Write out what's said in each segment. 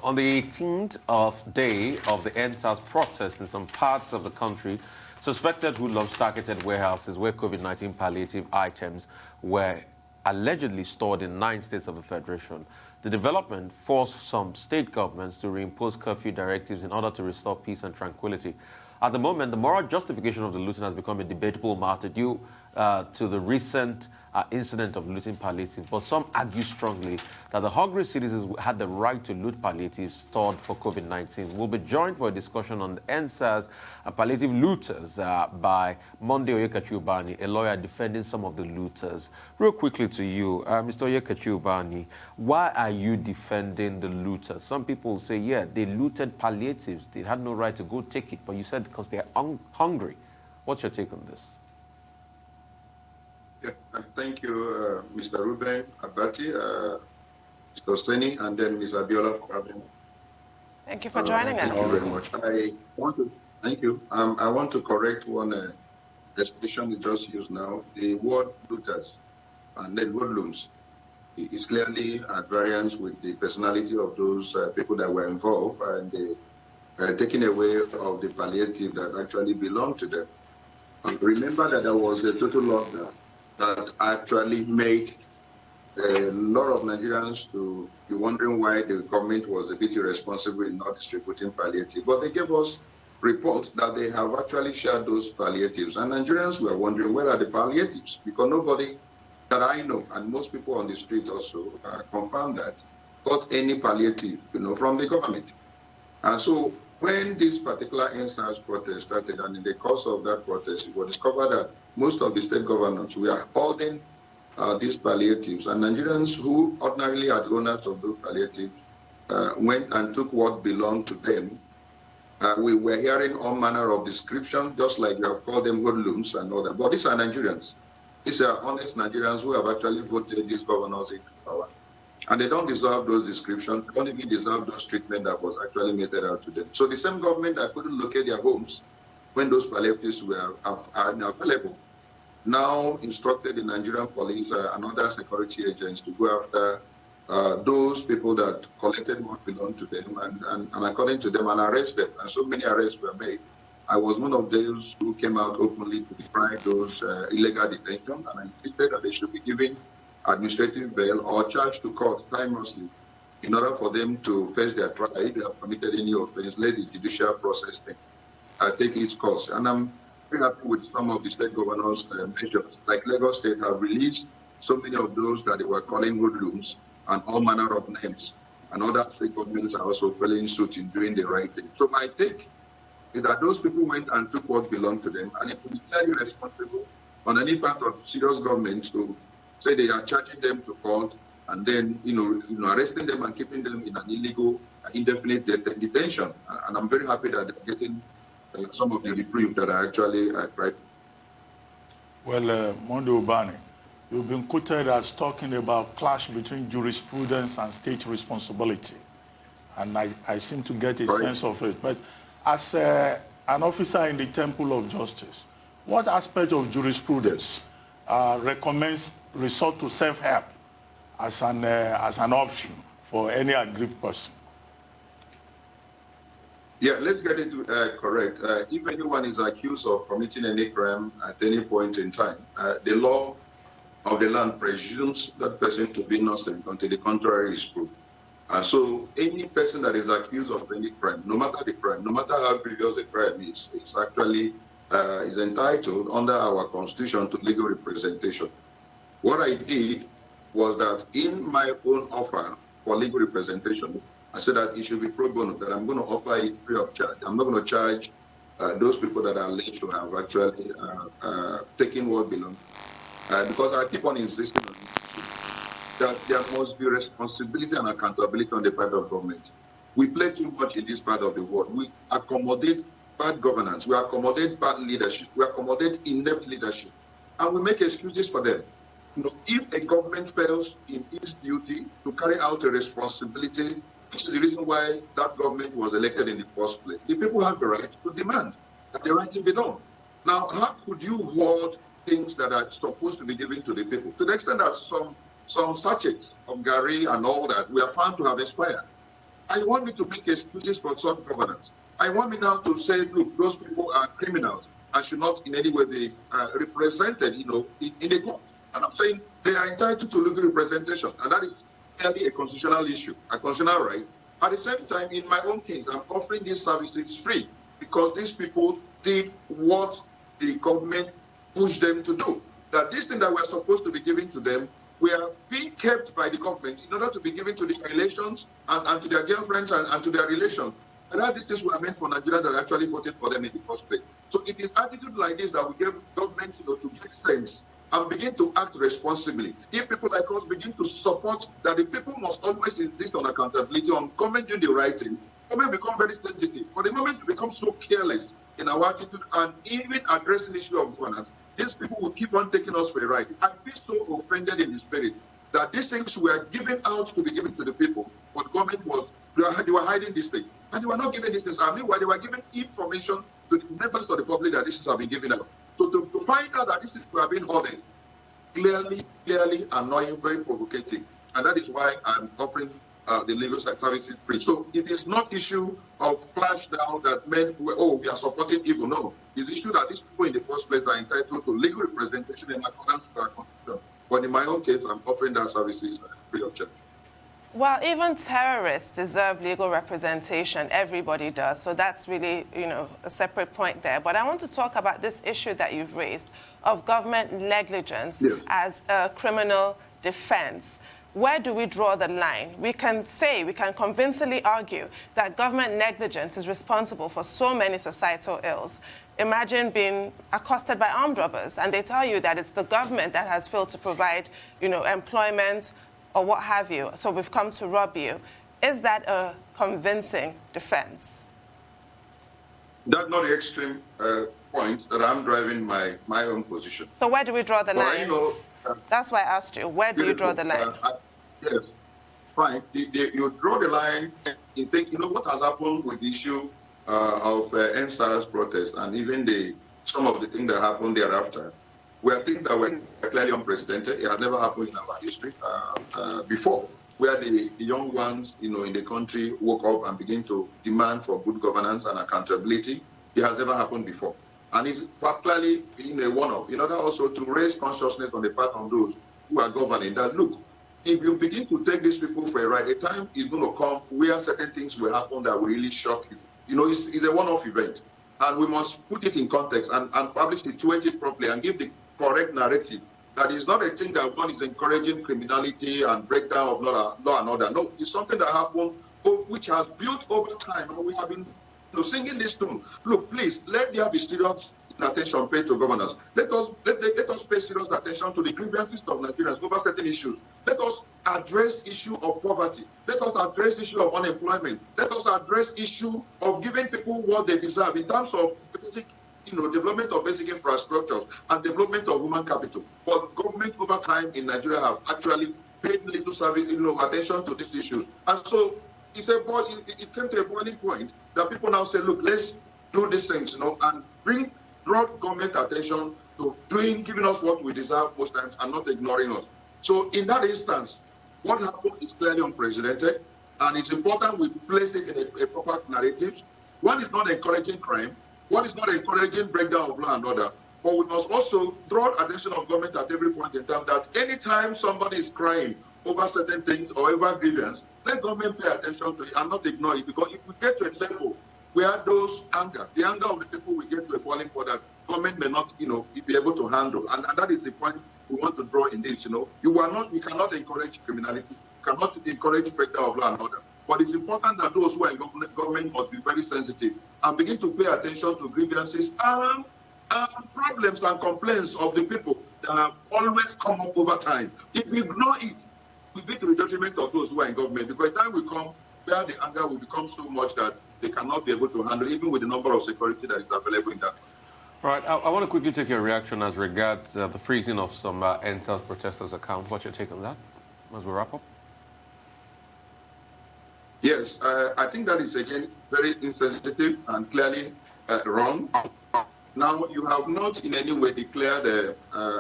On the 18th day of the NSAS protest in some parts of the country, suspected hoodlums targeted warehouses where COVID-19 palliative items were allegedly stored in 9 states of the Federation. The development forced some state governments to reimpose curfew directives in order to restore peace and tranquility. At the moment, the moral justification of the looting has become a debatable matter due to the recent incident of looting palliatives, but some argue strongly that the hungry citizens had the right to loot palliatives stored for COVID-19. We'll be joined for a discussion on the NSAS and palliative looters by Monday ONYEKACHI UBANI, a lawyer defending some of the looters. Real quickly to you, Mr. ONYEKACHI UBANI, why are you defending the looters? Some people say, yeah, they looted palliatives. They had no right to go take it, but you said because they're hungry. What's your take on this? Yeah, thank you, Mr. Ruben Abati, Mr. Steny, and then Ms. Abiola for having me. Thank you for joining us. Thank you very much. Thank you. I want to correct one expression we just used now. The word looters and then hoodlums is clearly at variance with the personality of those people that were involved and the taking away of the palliative that actually belonged to them. Remember that there was a total lockdown that actually made a lot of Nigerians to be wondering why the government was a bit irresponsible in not distributing palliative. But they gave us reports that they have actually shared those palliatives. And Nigerians were wondering, where are the palliatives? Because nobody that I know, and most people on the street also confirmed that, got any palliative, from the government. And so when this particular NSAS protest started, and in the course of that protest, it was discovered that most of the state governors were holding these palliatives, and Nigerians who ordinarily are the owners of those palliatives went and took what belonged to them. We were hearing all manner of description, just like you have called them hoodlums and all that. But these are Nigerians. These are honest Nigerians who have actually voted these governors into power. And they don't deserve those descriptions, they don't even deserve those treatment that was actually meted out to them. So the same government that couldn't locate their homes when those palliatives were available now instructed the Nigerian police and other security agents to go after those people that collected what belonged to them and according to them, and arrest them. And so many arrests were made. I was one of those who came out openly to decry those illegal detention, and I insisted that they should be given administrative bail or charged to court timelessly in order for them to face their trial. If they have committed any offense, let the judicial process take its course. And I'm very happy with some of the state governors' measures. Like Lagos State have released so many of those that they were calling hoodlums and all manner of names. And other state governments are also following suit in doing the right thing. So my take is that those people went and took what belonged to them, and it will be clearly responsible on any part of serious governments to say they are charging them to court and then, arresting them and keeping them in an illegal, indefinite detention. And I'm very happy that they're getting some of the reprieve that I actually tried. Well, Monday UBANI, you've been quoted as talking about clash between jurisprudence and state responsibility. And I seem to get a sense of it. But as an officer in the Temple of Justice, what aspect of jurisprudence recommends resort to self-help as an option for any aggrieved person? Yeah, let's get it correct. If anyone is accused of committing any crime at any point in time, the law of the land presumes that person to be innocent until the contrary is proved. And so any person that is accused of any crime, no matter the crime, no matter how grievous the crime is actually is entitled under our constitution to legal representation. What I did was that in my own offer for legal representation, I said that it should be pro bono, that I'm going to offer it free of charge. I'm not going to charge those people that are alleged to have actually taken what belongs. Because I keep on insisting on that there must be responsibility and accountability on the part of government. We play too much in this part of the world. We accommodate bad governance, we accommodate bad leadership, we accommodate inept leadership, and we make excuses for them. If a government fails in its duty to carry out a responsibility, which is the reason why that government was elected in the first place, the people have the right to demand that the right thing be done. Now, how could you hold things that are supposed to be given to the people? To the extent that some sachets of Gary and all that were found to have expired. I want me to make excuses for such governance. I want me now to say, look, those people are criminals and should not in any way be represented, in the court. And I'm saying they are entitled to legal representation, and that is clearly a constitutional issue, a constitutional right. At the same time, in my own case, I'm offering these services free because these people did what the government pushed them to do. That this thing that we're supposed to be giving to them, we are being kept by the government in order to be given to their relations and to their girlfriends and to their relations. And that these were meant for Nigeria that actually voted for them in the first place. So it is attitude like this that we give government to get sense and begin to act responsibly. If people like us begin to support that the people must always insist on accountability, on government doing the right thing, government become very sensitive. For the moment we become so careless in our attitude and even addressing the issue of governance, these people will keep on taking us for a ride. I feel so offended in the spirit that these things were given out to be given to the people, but government they were hiding this thing. And they were not giving this. I mean, they were giving information to the members of the public that this have been given out. So to find out that this is have been hoarded, clearly annoying, very provocative. And that is why I'm offering the legal services free. So it is not issue of clash down that men, we are supporting evil. No. It's issue that these people in the first place are entitled to legal representation in accordance with our constitution. But in my own case, I'm offering that services free of charge. Well, even terrorists deserve legal representation. Everybody does. So that's really, a separate point there. But I want to talk about this issue that you've raised of government negligence as a criminal defense. Where do we draw the line? We can convincingly argue that government negligence is responsible for so many societal ills. Imagine being accosted by armed robbers, and they tell you that it's the government that has failed to provide, employment, or what have you, so we've come to rob you. Is that a convincing defense? That's not the extreme point that I'm driving my own position. So where do we draw the line? That's why I asked you, where do you draw the line? Yes, fine. You draw the line, you think, what has happened with the issue of NSAS protest and even some of the things that happened thereafter. We are things that were clearly unprecedented. It has never happened in our history before, where the young ones, in the country woke up and begin to demand for good governance and accountability. It has never happened before. And it's particularly being a one-off, in order also to raise consciousness on the part of those who are governing that, look, if you begin to take these people for a ride, a time is going to come where certain things will happen that will really shock you. It's a one-off event. And we must put it in context and probably situate it properly and give the correct narrative. That is not a thing that one is encouraging criminality and breakdown of law and order. No, it's something that happened which has built over time, and we have been singing this tune. Look, please, let there be serious attention paid to governance. Let us pay serious attention to the grievances of Nigerians over certain issues. Let us address issue of poverty. Let us address issue of unemployment. Let us address issue of giving people what they deserve in terms of basic development of basic infrastructures and development of human capital. But government over time in Nigeria have actually paid little service, attention to these issues. And so it came to a boiling point that people now say, look, let's do these things, and draw government attention to giving us what we deserve most times and not ignoring us. So in that instance, what happened is clearly unprecedented, and it's important we place it in a proper narrative. One is not encouraging crime. One is not encouraging breakdown of law and order, but we must also draw attention of government at every point in time that anytime somebody is crying over certain things or over grievance, let government pay attention to it and not ignore it. Because if we get to a level where the anger of the people will get to a boiling point that government may not, be able to handle, and that is the point we want to draw in this. You cannot encourage criminality, you cannot encourage breakdown of law and order. But it's important that those who are in government must be very sensitive and begin to pay attention to grievances and problems and complaints of the people that have always come up over time. If we ignore it, we be to the detriment of those who are in government, because the time will come where the anger will become so much that they cannot be able to handle, even with the number of security that is available in that. All right, I want to quickly take your reaction as regards the freezing of some NSAS protesters' accounts. What's your take on that as we wrap up? Yes, I think that is, again, very insensitive and clearly wrong. Now, you have not in any way declared the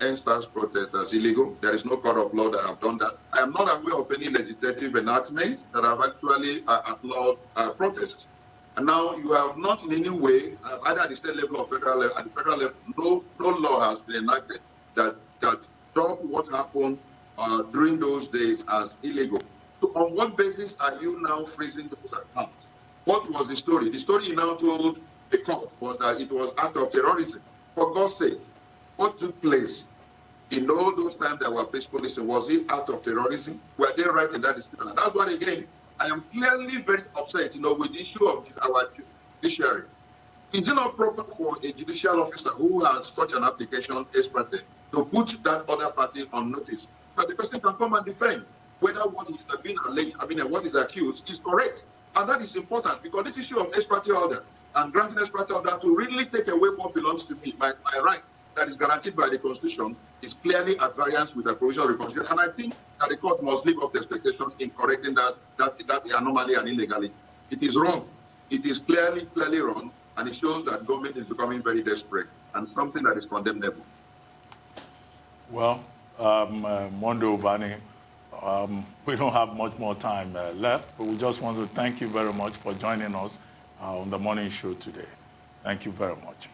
NSAS protest as illegal. There is no court of law that have done that. I am not aware of any legislative enactment that have actually outlawed protest. And now you have not in any way, either at the state level or federal level, at the federal level, no law has been enacted that stop what happened during those days as illegal. So on what basis are you now freezing those accounts? What was the story? The story you now told the court was that it was act of terrorism. For God's sake, what took place in all those times that were peaceful? Was it act of terrorism? Were they right in that description? And that's why, again, I am clearly very upset, with the issue of our judiciary. Is it not proper for a judicial officer who has such an application expressed to put that other party on notice, that the person can come and defend whether what is being alleged, what is accused is correct? And that is important, because this issue of ex parte order and granting ex parte order to really take away what belongs to me, my right that is guaranteed by the Constitution, is clearly at variance with the provisional reconciliation. And I think that the court must live up to expectation in correcting that anomaly and illegality. It is wrong. It is clearly wrong, and it shows that government is becoming very desperate and something that is condemnable. Well, Monday UBANI, we don't have much more time left, but we just want to thank you very much for joining us on the morning show today. Thank you very much.